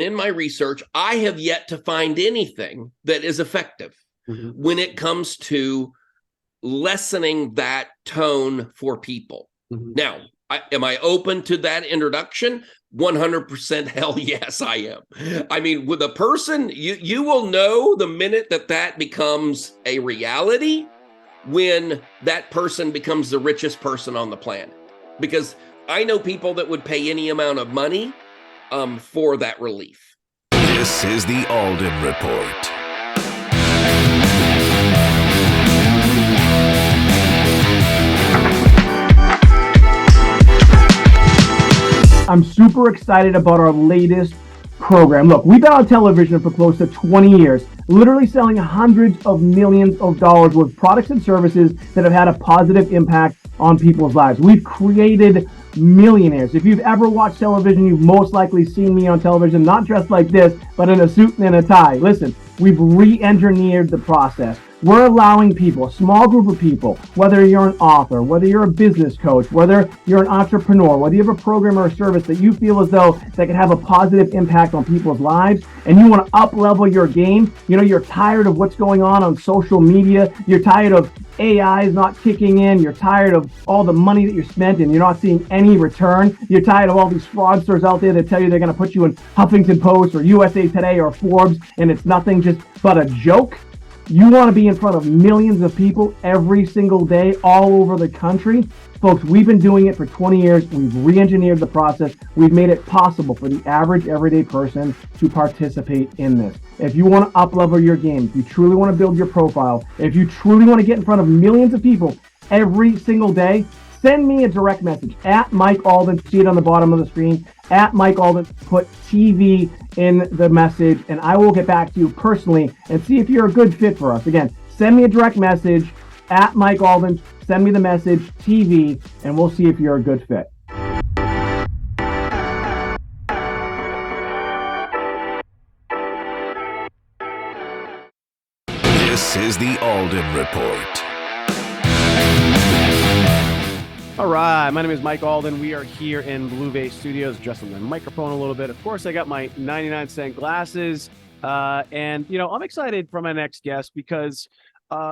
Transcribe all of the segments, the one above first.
in my research, I have yet to find anything that is effective when it comes to lessening that tone for people. Now, am I open to that introduction? 100% hell yes, I am. I mean, with a person, you will know the minute that becomes a reality when that person becomes the richest person on the planet. Because I know people that would pay any amount of money for that relief. This is the Alden Report. I'm super excited about our latest program. Look, we've been on television for close to 20 years, literally selling hundreds of millions of dollars worth of products and services that have had a positive impact on people's lives. We've created millionaires. If you've ever watched television, you've most likely seen me on television, not dressed like this, but in a suit and a tie. Listen, we've re-engineered the process. We're allowing people, a small group of people, whether you're an author, whether you're a business coach, whether you're an entrepreneur, whether you have a program or a service that you feel as though that can have a positive impact on people's lives, and you want to up-level your game. You know, you're tired of what's going on social media. You're tired of AI is not kicking in. You're tired of all the money that you spent and you're not seeing any return. You're tired of all these fraudsters out there that tell you they're going to put you in Huffington Post or USA Today or Forbes, and it's nothing just but a joke. You want to be in front of millions of people every single day all over the country. Folks, we've been doing it for 20 years. We've re-engineered the process. We've made it possible for the average everyday person to participate in this. If you want to up-level your game, if you truly want to build your profile, if you truly want to get in front of millions of people every single day, send me a direct message at Mike Alden. See it on the bottom of the screen. At Mike Alden, put TV in the message, and I will get back to you personally and see if you're a good fit for us. Again, send me a direct message at Mike Alden. Send me the message TV, and we'll see if you're a good fit. This is the Alden Report. All right, my name is Mike Alden. We are here in Blue Vase Studios, adjusting the microphone a little bit. Of course, I got my 99-cent glasses, and I'm excited for my next guest because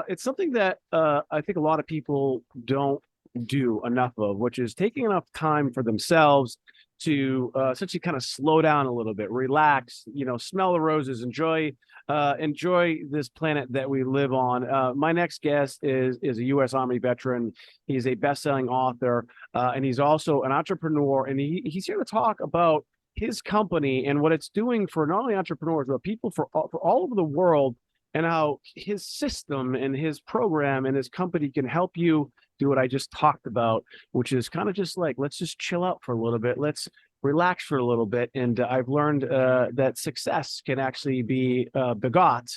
it's something that I think a lot of people don't do enough of, which is taking enough time for themselves to essentially kind of slow down a little bit, relax, smell the roses, enjoy this planet that we live on. My next guest is a U.S. Army veteran. He's a best-selling author, and he's also an entrepreneur. And he's here to talk about his company and what it's doing for not only entrepreneurs, but people for all over the world, and how his system and his program and his company can help you do what I just talked about, which is kind of just like, let's just chill out for a little bit. Let's relax for a little bit. And I've learned that success can actually be begot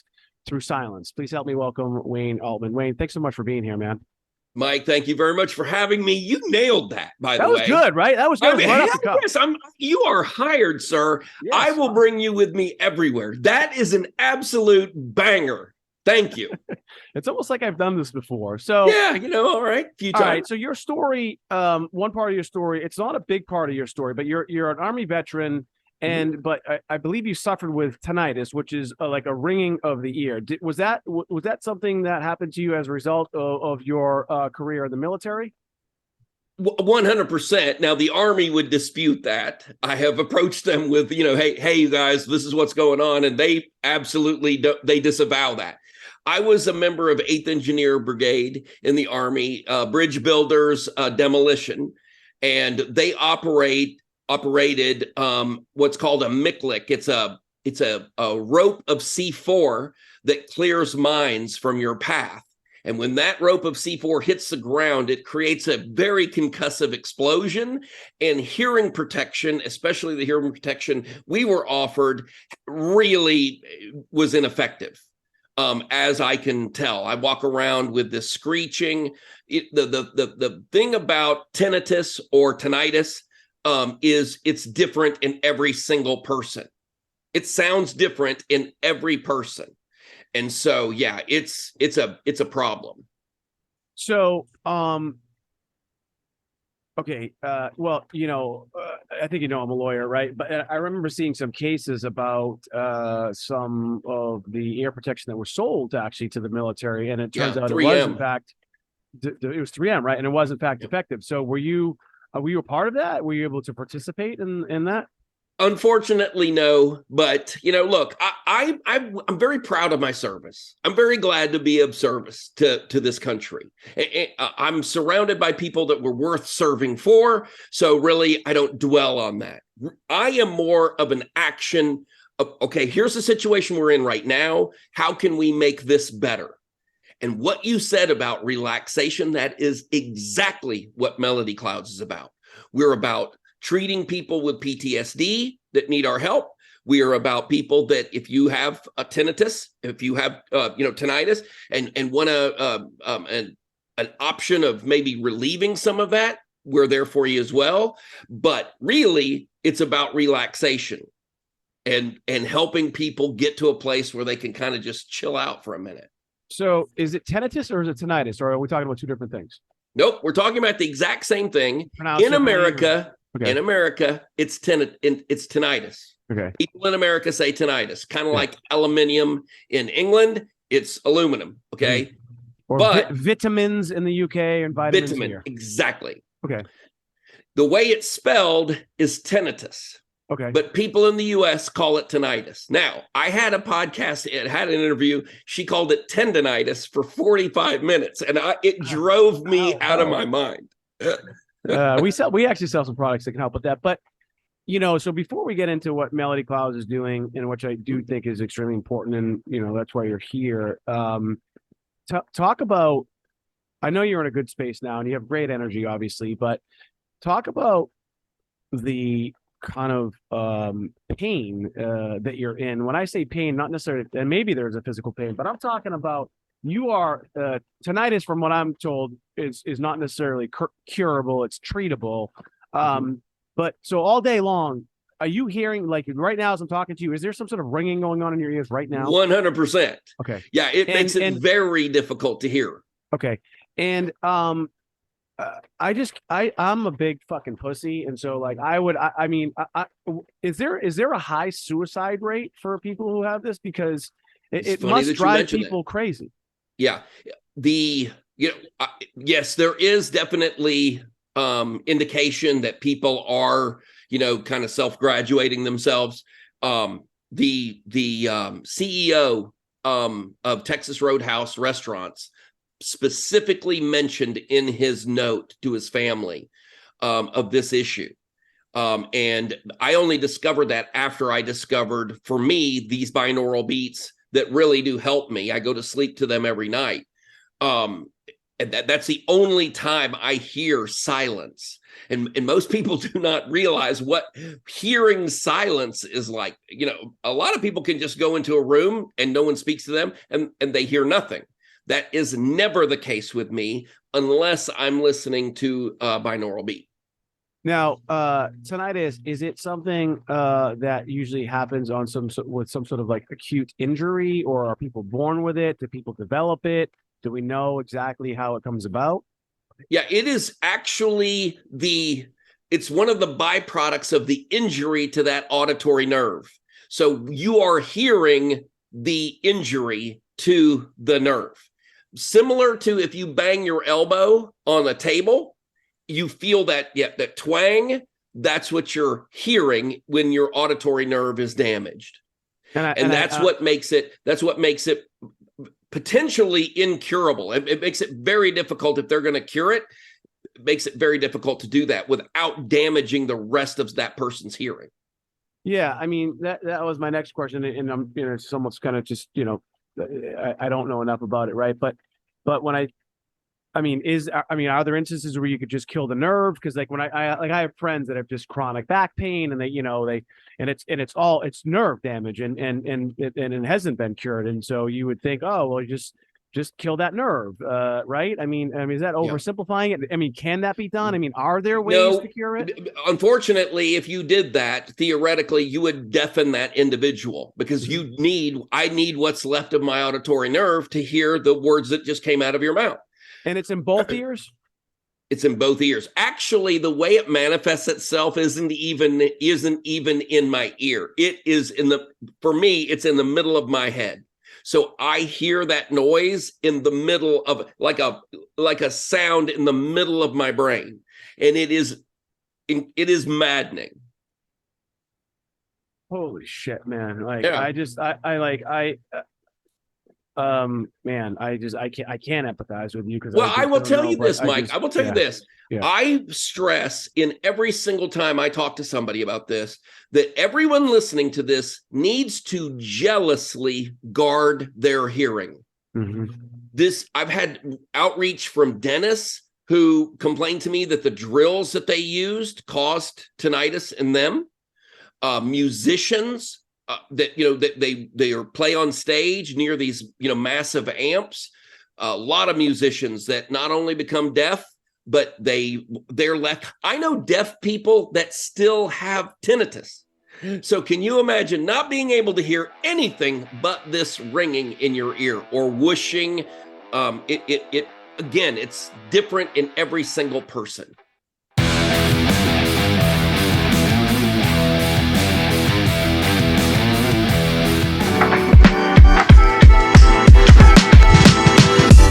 through silence. Please help me welcome Wayne Altman. Wayne, thanks so much for being here, man. Mike, thank you very much for having me. You nailed that, by the way. That was good, right? That was good. Right off the cuff. Yes, you are hired, sir. Yes, I will bring you with me everywhere. That is an absolute banger. Thank you. It's almost like I've done this before. So yeah, all right. All right. So your story, one part of your story, it's not a big part of your story, but you're an Army veteran, and but I believe you suffered with tinnitus, which is like a ringing of the ear. Was that something that happened to you as a result of your career in the military? 100%. Now, the Army would dispute that. I have approached them with, hey, you guys, this is what's going on, and they absolutely they disavow that. I was a member of 8th Engineer Brigade in the Army, bridge builders, demolition, and they operated what's called a MICLIC. It's a rope of C4 that clears mines from your path. And when that rope of C4 hits the ground, it creates a very concussive explosion, and hearing protection, especially the hearing protection we were offered, really was ineffective. As I can tell, I walk around with this screeching. The thing about tinnitus or tinnitus is it's different in every single person. It sounds different in every person. And so, yeah, it's a problem. So, Okay. Well, I think I'm a lawyer, right? But I remember seeing some cases about some of the ear protection that were sold actually to the military, and it turns Yeah, out it was in 3M. fact it was 3M, right? And it was in fact Yep. effective. So were you a part of that? Were you able to participate in that? Unfortunately, no. But look, I'm very proud of my service. I'm very glad to be of service to this country. I'm surrounded by people that were worth serving for. So really, I don't dwell on that. I am more of an action of, okay, here's the situation we're in right now. How can we make this better? And what you said about relaxation, that is exactly what Melody Clouds is about. We're about treating people with PTSD that need our help. We are about people that if you have a tinnitus, if you have tinnitus, and want an option of maybe relieving some of that, we're there for you as well. But really, it's about relaxation and helping people get to a place where they can kind of just chill out for a minute. So is it tinnitus or is it tinnitus, or are we talking about two different things? Nope, we're talking about the exact same thing. Pronounce In America, okay. in America, it's tinnitus. Okay. People in America say tinnitus, kind of like aluminium in England. It's aluminum. Okay. Or but vitamins in the UK and vitamins vitamin, here. exactly. Okay. The way it's spelled is tinnitus. Okay. But people in the US call it tinnitus. Now, I had a podcast, it had an interview. She called it tendinitis for 45 minutes, and it drove me out of my mind. We actually sell some products that can help with that. But so before we get into what Melody Clouds is doing, and which I do think is extremely important, and that's why you're here. Talk about. I know you're in a good space now, and you have great energy, obviously. But talk about the kind of pain that you're in. When I say pain, not necessarily, and maybe there's a physical pain, but I'm talking about you are tinnitus, from what I'm told, is not necessarily curable. It's treatable. But so all day long, are you hearing, like right now as I'm talking to you, is there some sort of ringing going on in your ears right now? 100%. Okay. Yeah, it makes it very difficult to hear. Okay. And I'm a big fucking pussy, and so like is there a high suicide rate for people who have this, because it must drive people crazy? Yeah, yes, there is definitely indication that people are kind of self-graduating themselves. The CEO of Texas Roadhouse Restaurants specifically mentioned in his note to his family of this issue. And I only discovered that after I discovered, for me, these binaural beats that really do help me. I go to sleep to them every night. And that's the only time I hear silence. And most people do not realize what hearing silence is like. A lot of people can just go into a room and no one speaks to them and they hear nothing. That is never the case with me unless I'm listening to a binaural beat. Now, tinnitus, is it something that usually happens with some sort of like acute injury, or are people born with it? Do people develop it? Do we know exactly how it comes about? Yeah, it is actually it's one of the byproducts of the injury to that auditory nerve. So you are hearing the injury to the nerve. Similar to if you bang your elbow on a table, you feel that twang. That's what you're hearing when your auditory nerve is damaged. And that's what makes it potentially incurable. It makes it very difficult if they're going to cure it. It makes it very difficult to do that without damaging the rest of that person's hearing. Yeah, I mean, that was my next question, and I'm it's almost kind of just I don't know enough about it, right? But when are there instances where you could just kill the nerve? Because like when I have friends that have just chronic back pain, and it's nerve damage, and it hasn't been cured, and so you would think, oh well, just kill that nerve, right? I mean, is that oversimplifying it? I mean, can that be done? I mean, are there ways to cure it? Unfortunately, if you did that, theoretically, you would deafen that individual, because I need what's left of my auditory nerve to hear the words that just came out of your mouth. And it's in both ears? It's in both ears. Actually, the way it manifests itself isn't even in my ear. It is for me, it's in the middle of my head. So I hear that noise in the middle of like a sound in the middle of my brain. And it is maddening. Holy shit, man. Like, Yeah. man, I can't empathize with you because I will tell you this, Mike. I will tell you this. Yeah. I stress in every single time I talk to somebody about this, that everyone listening to this needs to jealously guard their hearing. Mm-hmm. I've had outreach from dentists who complained to me that the drills that they used caused tinnitus in them. Musicians that they are play on stage near these massive amps. A lot of musicians that not only become deaf, but they're left. I know deaf people that still have tinnitus. So can you imagine not being able to hear anything but this ringing in your ear or whooshing? It again, it's different in every single person.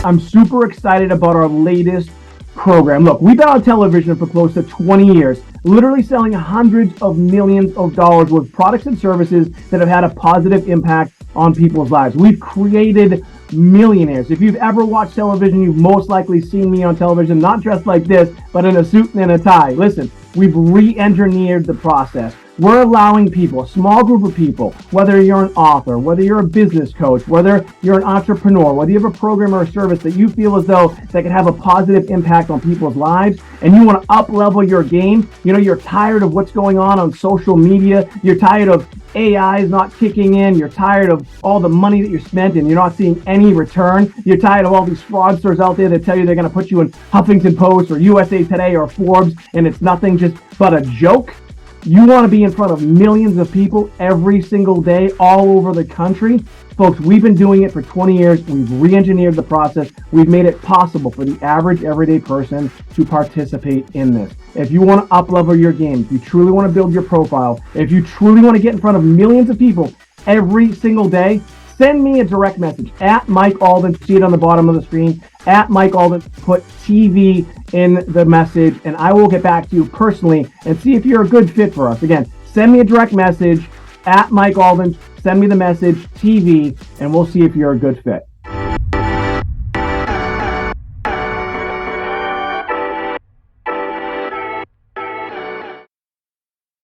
I'm super excited about our latest program. Look, we've been on television for close to 20 years, literally selling hundreds of millions of dollars worth of products and services that have had a positive impact on people's lives. We've created millionaires. If you've ever watched television, you've most likely seen me on television, not dressed like this, but in a suit and a tie. Listen, we've re-engineered the process. We're allowing people, a small group of people, whether you're an author, whether you're a business coach, whether you're an entrepreneur, whether you have a program or a service that you feel as though that can have a positive impact on people's lives, and you want to up-level your game. You're tired of what's going on social media. You're tired of AI is not kicking in. You're tired of all the money that you're spent and you're not seeing any return. You're tired of all these fraudsters out there that tell you they're going to put you in Huffington Post or USA Today or Forbes, and it's nothing but a joke. You want to be in front of millions of people every single day all over the country. Folks, we've been doing it for 20 years. We've re-engineered the process. We've made it possible for the average everyday person to participate in this. If you want to up-level your game, if you truly want to build your profile, if you truly want to get in front of millions of people every single day, send me a direct message at Mike Alden. See it on the bottom of the screen. At Mike Alden, put TV in the message, and I will get back to you personally and see if you're a good fit for us. Again, send me a direct message at Mike Alden. Send me the message, TV, and we'll see if you're a good fit.